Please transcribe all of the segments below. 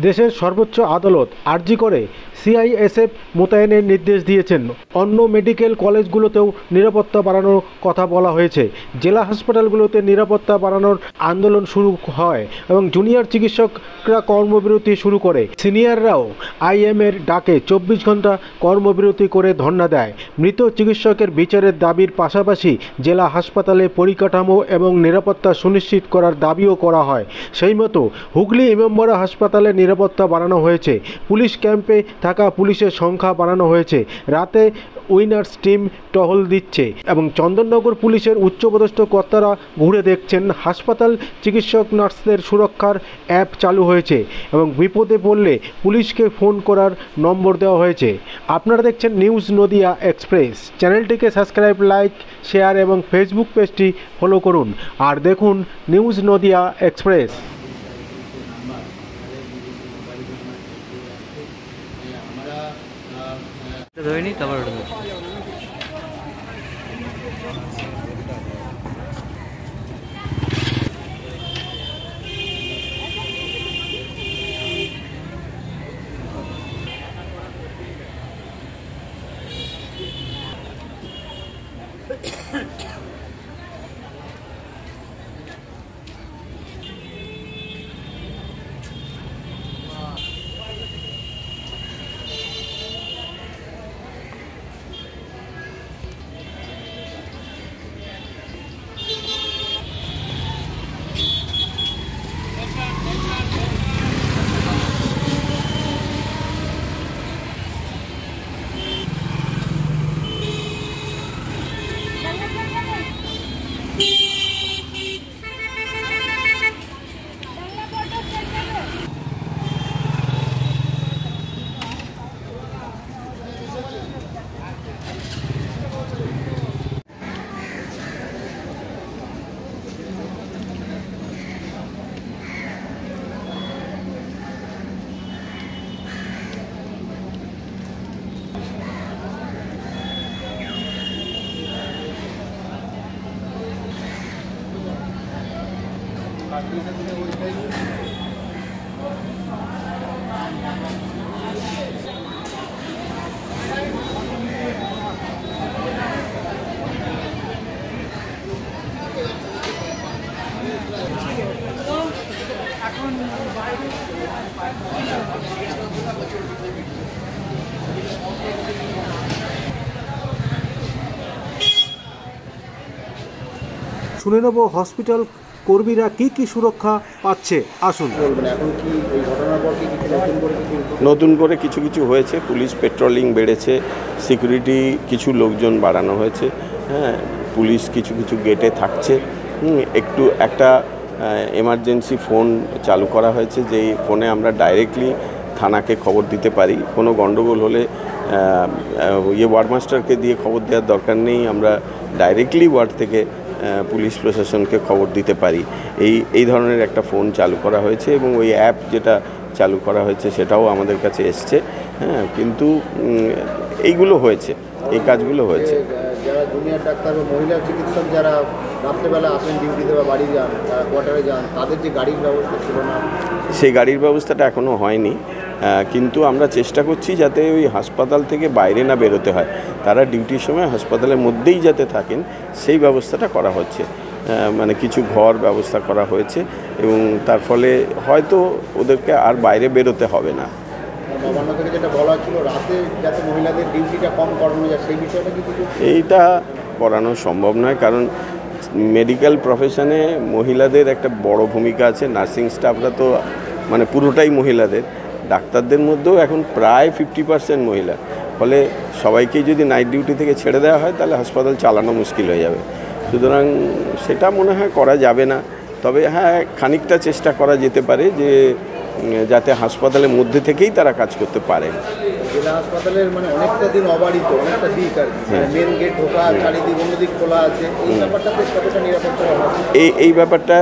দেশের সর্বোচ্চ আদালত আরজি করে সিআইএসএফ মোতায়েনের নির্দেশ দিয়েছেন। অন্য মেডিকেল কলেজগুলোতেও নিরাপত্তা বাড়ানোর কথা বলা হয়েছে। জেলা হাসপাতালগুলোতে নিরাপত্তা বাড়ানোর আন্দোলন শুরু হয় এবং জুনিয়র চিকিৎসকরা কর্মবিরতি শুরু করে। সিনিয়ররাও আইএমের ডাকে 24 ঘন্টা কর্মবিরতি করে ধর্ণা দেয়। মৃত চিকিৎসকের বিচারের দাবির পাশাপাশি জেলা হাসপাতালে পরিকাঠামো এবং নিরাপত্তা সুনিশ্চিত করার দাবিও করা হয়। সেই মতো হুগলি ইমামবাড়া হাসপাতালে নিরাপত্তা বাড়ানো হয়েছে। পুলিশ ক্যাম্পে থাকা পুলিশের সংখ্যা বাড়ানো হয়েছে। রাতে উইনার্স টিম টহল দিচ্ছে এবং চন্দননগর পুলিশের উচ্চপদস্থ কর্তারা ঘুরে দেখছেন। হাসপাতাল চিকিৎসক নার্সদের সুরক্ষার অ্যাপ চালু হয়েছে এবং বিপদে পড়লে পুলিশকে ফোন করার নম্বর দেওয়া হয়েছে। আপনারা দেখছেন নিউজ নদিয়া এক্সপ্রেস। চ্যানেলটিকে সাবস্ক্রাইব, লাইক, শেয়ার এবং ফেসবুক পেজটি ফলো করুন আর দেখুন নিউজ নদিয়া এক্সপ্রেস। ধরে তারপর শুনে নেব হসপিটাল কর্মীরা কি সুরক্ষা পাচ্ছে। আসুন। এখন কি এই ঘটনার পর কি নতুন করে কিছু হয়েছে? পুলিশ পেট্রোলিং বেড়েছে, সিকিউরিটি কিছু লোকজন বাড়ানো হয়েছে। হ্যাঁ, পুলিশ কিছু গেটে থাকছে। একটু একটা এমার্জেন্সি ফোন চালু করা হয়েছে, যেই ফোনে আমরা ডাইরেক্টলি থানাকে খবর দিতে পারি। কোনো গণ্ডগোল হলে ওয়ার্ড মাস্টারকে দিয়ে খবর দেওয়ার দরকার নেই, আমরা ডাইরেক্টলি ওয়ার্ড থেকে পুলিশ প্রশাসনকে খবর দিতে পারি। এই ধরনের একটা ফোন চালু করা হয়েছে এবং ওই অ্যাপ যেটা চালু করা হয়েছে সেটাও আমাদের কাছে এসছে। হ্যাঁ, কিন্তু এইগুলো হয়েছে, এই কাজগুলো হয়েছে। যারা জুনিয়র ডাক্তার বা মহিলা চিকিৎসক যারা রাত্রেবেলা আসেন ডিউটিতে বা বাড়ি যান, কোয়ার্টারে যান, তাদের যে গাড়ির ব্যবস্থা ছিল না, সেই গাড়ির ব্যবস্থাটা এখনও হয়নি। কিন্তু আমরা চেষ্টা করছি যাতে ওই হাসপাতাল থেকে বাইরে না বেরোতে হয়, তারা ডিউটির সময় হাসপাতালের মধ্যেই যাতে থাকেন সেই ব্যবস্থাটা করা হচ্ছে। মানে কিছু ঘর ব্যবস্থা করা হয়েছে এবং তার ফলে হয়তো ওদেরকে আর বাইরে বেরোতে হবে না। নবান্ন থেকে যেটা বলা ছিল রাতে যাতে মহিলাদের ডিউটিটা কম করানো যায়, সেই বিষয়টা কি কিছু? এইটা করানো সম্ভব নয়, কারণ মেডিকেল প্রফেশনে মহিলাদের একটা বড় ভূমিকা আছে। নার্সিং স্টাফরা তো মানে পুরোটাই মহিলাদের। ডাক্তারদের মধ্যেও এখন প্রায় 50% মহিলা। ফলে সবাইকেই যদি নাইট ডিউটি থেকে ছেড়ে দেওয়া হয় তাহলে হাসপাতাল চালানো মুশকিল হয়ে যাবে। সুতরাং সেটা মনে হয় করা যাবে না। তবে হ্যাঁ, খানিকটা চেষ্টা করা যেতে পারে যে যাতে হাসপাতালের মধ্যে থেকেই তারা কাজ করতে পারে। জেলা হাসপাতালের মানে অনেকটা দিন অবারিত, অনেকটা দিক আর মেন গেট ঢোকা, চারিদিক অন্যদিক খোলা আছে, এই ব্যাপারটা বেশ কতটা নিরাপত্তা? এই ব্যাপারটা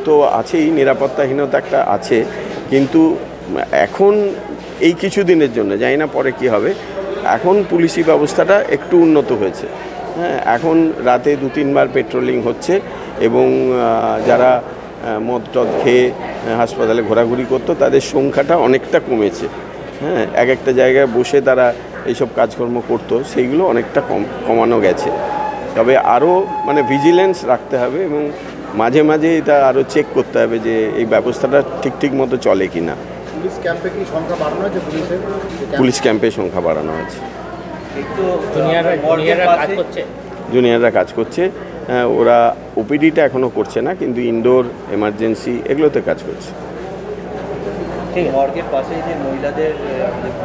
তো আছেই, নিরাপত্তাহীনতা একটা আছে। কিন্তু এখন এই কিছু দিনের জন্য, জানি না পরে কি হবে, এখন পুলিশি ব্যবস্থাটা একটু উন্নত হয়েছে। হ্যাঁ, এখন রাতে 2-3 বার পেট্রোলিং হচ্ছে এবং যারা মদ টদ খেয়ে হাসপাতালে ঘোরাঘুরি করতো, তাদের সংখ্যাটা অনেকটা কমেছে। হ্যাঁ, এক একটা জায়গায় বসে তারা এইসব কাজকর্ম করতো, সেইগুলো অনেকটা কমানো গেছে। তবে আরও মানে ভিজিলেন্স রাখতে হবে এবং মাঝে মাঝে এটা আরও চেক করতে হবে যে এই ব্যবস্থাটা ঠিক মতো চলে কি না। পুলিশ ক্যাম্পে কি সংখ্যা বাড়ানো হয়েছে? পুলিশ ক্যাম্পের সংখ্যা বাড়ানো আছে, জুনিয়ররা কাজ করছে। ওরা ওপিডিটা এখনও করছে না, কিন্তু ইনডোর এমার্জেন্সি এগুলোতে কাজ করছে। ঠিক, মর্গের পাশে যে মহিলাদের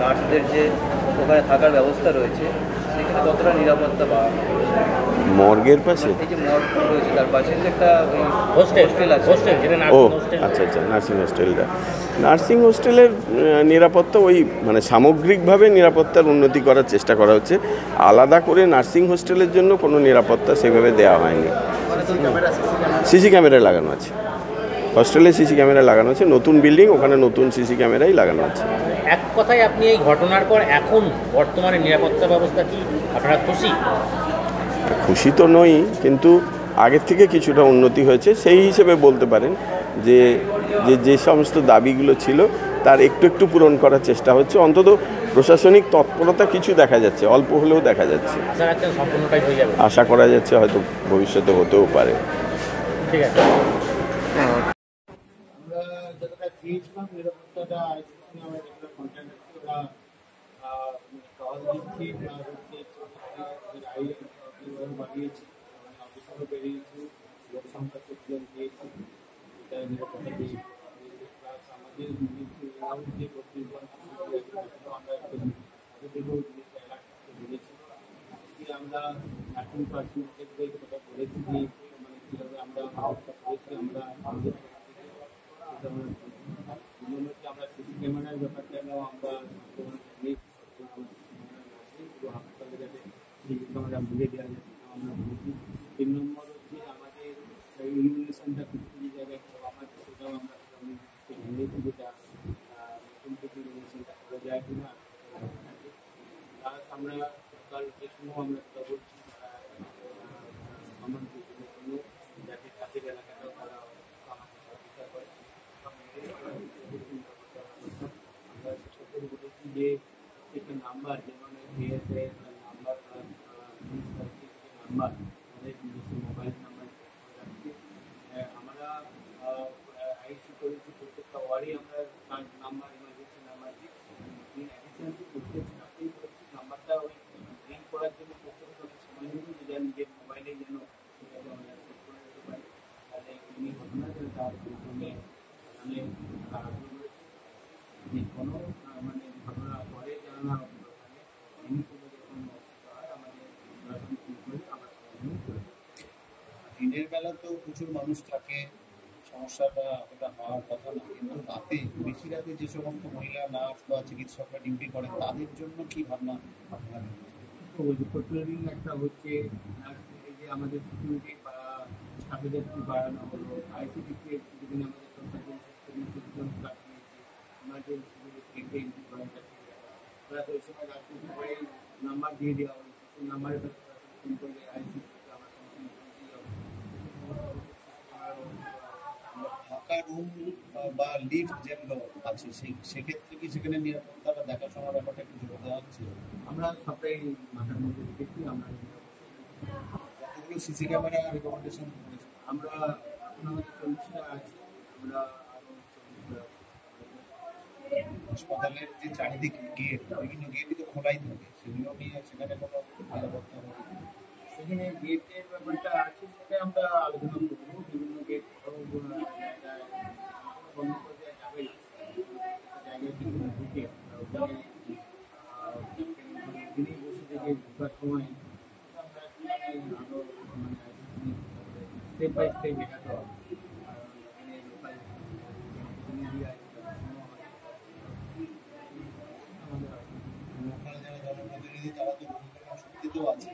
নার্সদের যে ওখানে থাকার ব্যবস্থা রয়েছে, সেখানে কতটা নিরাপত্তা পাওয়া? মর্গের পাশে এই যে মর্গ রয়েছে তার পাশে যে একটা হোস্টেল আছে, ও আচ্ছা, নার্সিং হোস্টেলের নিরাপত্তা ওই মানে সামগ্রিকভাবে নিরাপত্তার উন্নতি করার চেষ্টা করা হচ্ছে। আলাদা করে নার্সিং হোস্টেলের জন্য কোনো নিরাপত্তা সেভাবে দেওয়া হয়নি। সিসি ক্যামেরা লাগানো আছে, হস্টেলে সিসি ক্যামেরা লাগানো আছে, নতুন বিল্ডিং, ওখানে নতুন সিসি ক্যামেরাই লাগানো আছে। এক কথায় আপনি এই ঘটনার পর এখন বর্তমানে নিরাপত্তা ব্যবস্থা কি আপনারা খুশি তো নই, কিন্তু আগের থেকে কিছুটা উন্নতি হয়েছে। সেই হিসেবে বলতে পারেন যে যে সমস্ত দাবিগুলো ছিল তার একটু পূরণ করার চেষ্টা হচ্ছে। অন্তত প্রশাসনিক তৎপরতা কিছু দেখা যাচ্ছে, অল্প হলেও দেখা যাচ্ছে। আশা করা যাচ্ছে হয়তো ভবিষ্যতে হতেও পারে। ঠিক আছে। আমরা যতটা চেয়েছিলাম নিরাপত্তাটা আমরা যেটা কন্টেন্ট ওরা টহল দিচ্ছি প্লাস হচ্ছে আইন বাড়িয়েছি, অফিসারও বেরিয়েছি, লোক সংখ্যা জন দিয়েছি, এটা নিরাপত্তা দিয়েছি। প্লাস আমাদের যে কর্তৃপক্ষ আমরা তাদের দিকেও জিনিসটা অ্যালার্ট করতে পেরেছি। আমরা এখন পার্সেন্টেজ কথা বলেছি যে মানে কীভাবে আমরা ব্যবস্থা করেছি আমরা আমাদের আমরা সিসি ক্যামেরার ব্যাপারটা আমরা হাসপাতালে যাতে সিসি ক্যামেরা বুঝে দেওয়া যাবে আমরা বলেছি। 3 নম্বর হচ্ছে আমাদের ইলুমিনেশনটা কিছু জায়গায় আমার সেটাও আমরা ভেবেছি যেটা নতুন থেকে ইলুমিনেশনটা করা যায় কিনা। প্লাস আমরা সরকার যে সময় আমরা কথা বলছি আমার জন্য যাতে তাদের এলাকাটাও তারা আমাদের সহযোগিতা করে। আমরা চেষ্টা করে বলেছি যে একটা নাম্বার যেমন এএসআই নাম্বার নাম্বার আমাদের নিজস্ব মোবাইল নাম্বার রাখছি। আমরা আইসি করেছি প্রত্যেকটা ওয়ার্ডে আমরা নাম্বার ইমার্জেন্সি নাম্বার দিচ্ছি। ইন অ্যাডিশন টু প্রত্যেক নাম্বারটা ওই লিঙ্ক করার জন্য প্রত্যেকটা সময় নিয়ে যে নিজের মোবাইলে যেন সেটাকে আমরা সেট করে দিতে পারি। তাহলে এই ঘটনা তার প্রথমে মানে যে কোনো মানে ঘটনা পরে যেন না মানে এমনি কোনো যখন অসুবিধা হয় আমাদের আমরা দিনের বেলা তো প্রচুর মানুষ থাকে, সমস্যাটা অতটা হওয়ার কথা না, কিন্তু রাতে বেশি রাতে যে সমস্ত মহিলা নার্স বা চিকিৎসকরা ডিউটি করেন তাদের জন্য কি ভাবনা আপনার? ওই যে পেট্রোলিং একটা হচ্ছে, এই যে আমাদের সিকিউরিটি বা স্টাফেদের বাড়ানো হলো, আইসিডিতে যেদিন আমাদের স্টাফ নিয়েছে ইমার্জেন্সি প্লাস ওই সময় রাত্রি পরে নাম্বার দিয়ে দেওয়া হলো, সেই নাম্বারে ফোন করলে আইসি আমার ফাঁকা রুম বা লিফট যেগুলো আছে সেক্ষেত্রে কি সেখানে নিরাপত্তাটা দেখাশোনার ব্যাপারটা একটু জোর দেওয়া হচ্ছে? আমরা সবটাই মাথার মধ্যে রেখেছি। আমরা কতগুলো সিসি ক্যামেরা রিকমেন্ডেশন করেছি? আমরা আমাদের 40টা আছে, আমরা আরও 40টা হাসপাতালের যে চারিদিক গেট, বিভিন্ন গেটই তো খোলাই থাকে, সেগুলো নিয়ে সেখানে কোনো নিরাপত্তা সেখানে গেটের ব্যাপারটা আছে, সেটা আমরা আলোচনা করবো। বিভিন্ন গেট বন্ধ করে দেওয়া যাবে না, জায়গায় কিছু ঢুকে ওখানে দিনেই বসে থেকে ঢোকার সময় আমরা আরও মানে স্টেপ বাই স্টেপ এগাতে হবে। এখানে লোকাল মিডিয়া ওখানে যারা জনপ্রতিনিধি তারা তো বিভিন্ন সুবিধাও আছে,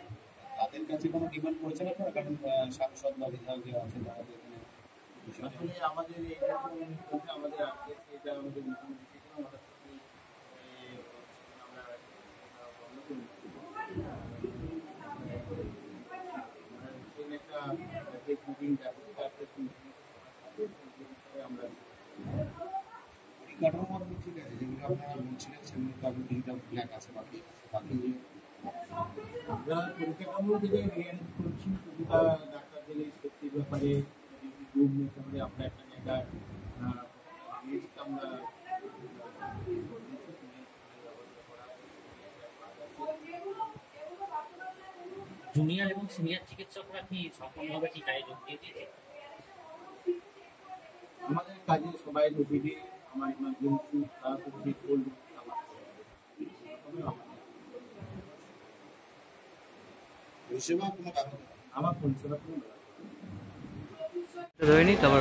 তাদের কাছে কোনো ডিমান্ড করেছেন আপনারা? কারণ সাংসদ বা বিধায়ক আছে তারা তো এখানে আসলে আমাদের এইরকম আমাদের আজকে সেটা আমাদের মুখ্যমন্ত্রী থেকে আমরা বন্ধ করি একটা মিটিং ব্যবস্থা কাঠামোর ঠিক আছে, যেগুলো আপনারা বলছিলেন সেগুলো তো আপনি ডিজিটাল ব্ল্যাক আছে, বাকি যে আমরা পরিকাঠামো থেকে রিয়ারেঞ্জ করছি, প্রতিটা ডাক্তারদের এই সেফটির ব্যাপারে রুম নিতে পারে। আমরা একটা জায়গায় লিস্ট আমরা জুনিয়র এবং সিনিয়র চিকিৎসকরা কি সম্পূর্ণভাবে কি কাজে যোগ দিয়ে দিয়েছে? আমাদের কাজে সবাই ওপিডি, আমার ইমার্জেন্সি, তারপর যে কোল্ড পরিষেবা কোনো ব্যাপার না। আমার পরিষেবা কোনো ধরে নিই তারপর